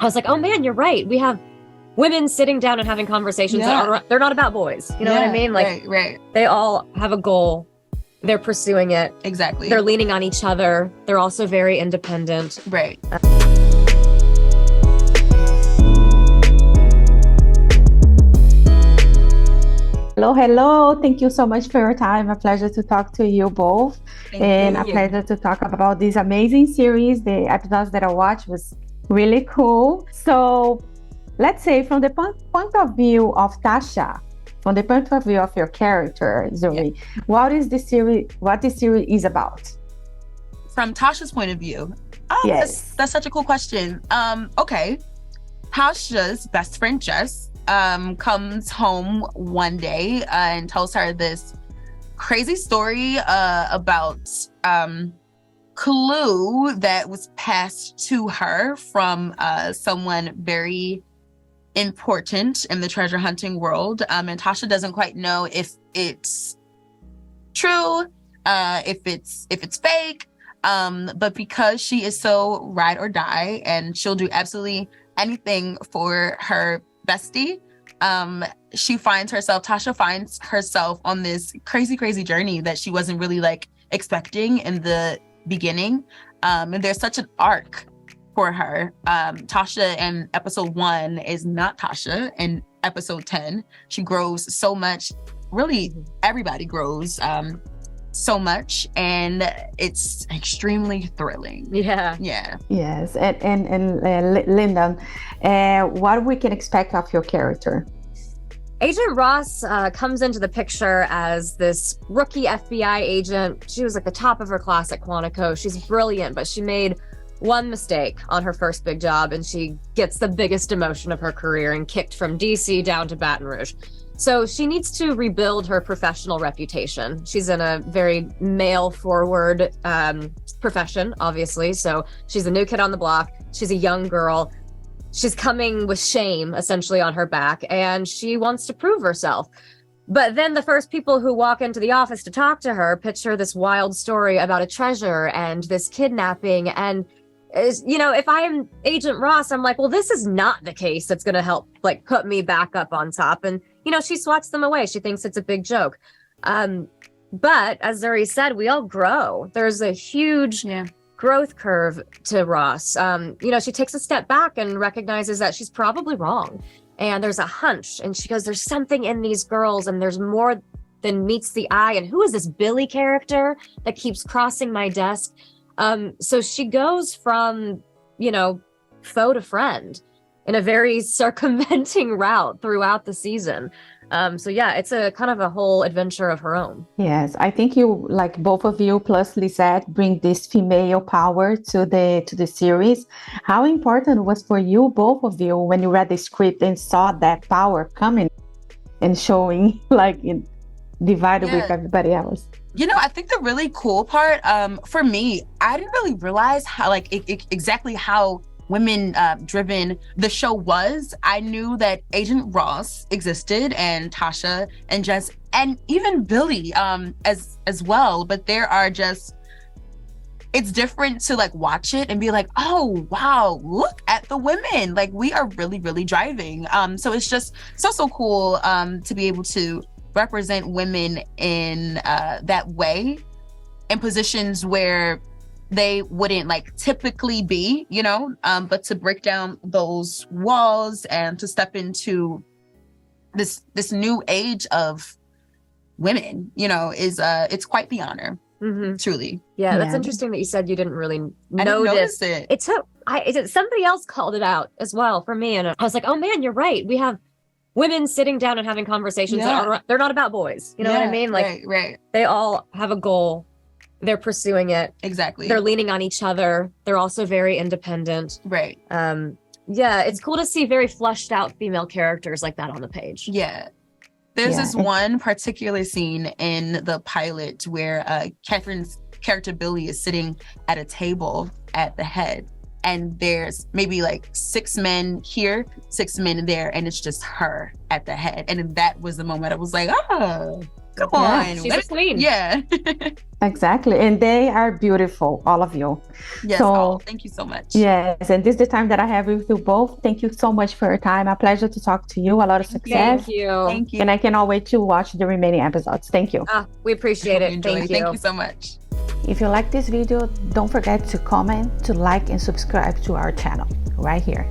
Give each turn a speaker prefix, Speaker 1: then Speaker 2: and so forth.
Speaker 1: was like, oh man, you're right. We have women sitting down and having conversations that they're not about boys. You know what I mean? Like,
Speaker 2: right.
Speaker 1: They all have a goal. They're pursuing it.
Speaker 2: Exactly.
Speaker 1: They're leaning on each other. They're also very independent.
Speaker 2: Right.
Speaker 3: Hello. Thank you so much for your time. A pleasure to talk to you both. A pleasure to talk about this amazing series. The episodes that I watched was really cool. So let's say from the point of view of Tasha, from the point of view of your character, Zuri, what this series is about?
Speaker 2: From Tasha's point of view. Oh,
Speaker 3: yes.
Speaker 2: That's such a cool question. Okay. Tasha's best friend, Jess, comes home one day and tells her this crazy story about clue that was passed to her from someone very important in the treasure hunting world. And Tasha doesn't quite know if it's true, if it's fake. But because she is so ride or die and she'll do absolutely anything for her bestie, Tasha finds herself on this crazy journey that she wasn't really like expecting in the beginning. And there's such an arc for her. Tasha in episode 1 is not Tasha. In episode 10, she grows so much. Really, everybody grows so much, and it's extremely thrilling.
Speaker 1: Yeah.
Speaker 3: Yes, and Lyndon, what we can expect of your character?
Speaker 1: Agent Ross comes into the picture as this rookie FBI agent. She was like the top of her class at Quantico. She's brilliant, but she made one mistake on her first big job, and she gets the biggest demotion of her career and kicked from DC down to Baton Rouge. So she needs to rebuild her professional reputation. She's in a very male-forward profession, obviously. So she's a new kid on the block. She's a young girl. She's coming with shame, essentially, on her back, and she wants to prove herself. But then the first people who walk into the office to talk to her pitch her this wild story about a treasure and this kidnapping. And, if I am Agent Ross, I'm like, well, this is not the case that's going to help, like, put me back up on top. And, she swats them away. She thinks it's a big joke. But as Zuri said, we all grow. There's a huge growth curve to Ross. She takes a step back and recognizes that she's probably wrong. And there's a hunch. And she goes, there's something in these girls, and there's more than meets the eye. And who is this Billy character that keeps crossing my desk? So she goes from, foe to friend in a very circumventing route throughout the season. It's a kind of a whole adventure of her own.
Speaker 3: Yes, I think you, like both of you plus Lisette, bring this female power to the series. How important was for you, both of you, when you read the script and saw that power coming and showing, like, divided with everybody else?
Speaker 2: I think the really cool part, for me, I didn't really realize how, like, exactly how women driven the show was. I knew that Agent Ross existed, and Tasha and Jess, and even Billy as well. But there are just, it's different to like watch it and be like, oh wow, look at the women, like we are really driving. So it's just so cool to be able to represent women in that way, in positions where they wouldn't like typically be, but to break down those walls and to step into this new age of women, is it's quite the honor.
Speaker 1: Mm-hmm.
Speaker 2: Truly.
Speaker 1: Yeah, that's interesting that you said you didn't really
Speaker 2: I didn't notice
Speaker 1: it.
Speaker 2: It
Speaker 1: took somebody else called it out as well for me, and I was like, oh man, you're right. We have women sitting down and having conversations that they're not about boys. You know what I mean? Like,
Speaker 2: right.
Speaker 1: They all have a goal. They're pursuing it.
Speaker 2: Exactly.
Speaker 1: They're leaning on each other. They're also very independent.
Speaker 2: Right.
Speaker 1: It's cool to see very fleshed out female characters like that on the page.
Speaker 2: Yeah. There's this one particular scene in the pilot where Catherine's character Billy is sitting at a table at the head, and there's maybe like 6 men here, 6 men there, and it's just her at the head. And that was the moment I was like, oh, Come on.
Speaker 1: She's a queen.
Speaker 2: Yeah.
Speaker 3: Exactly. And they are beautiful, all of you.
Speaker 2: Yes.
Speaker 3: So,
Speaker 2: thank you so much.
Speaker 3: Yes. And this is the time that I have with you both. Thank you so much for your time. A pleasure to talk to you. A lot of success.
Speaker 1: Thank you.
Speaker 2: Thank you.
Speaker 3: And I cannot wait to watch the remaining episodes. Thank you.
Speaker 1: We appreciate it. Thank you.
Speaker 2: Thank you so much.
Speaker 3: If you like this video, don't forget to comment, to like, and subscribe to our channel right here.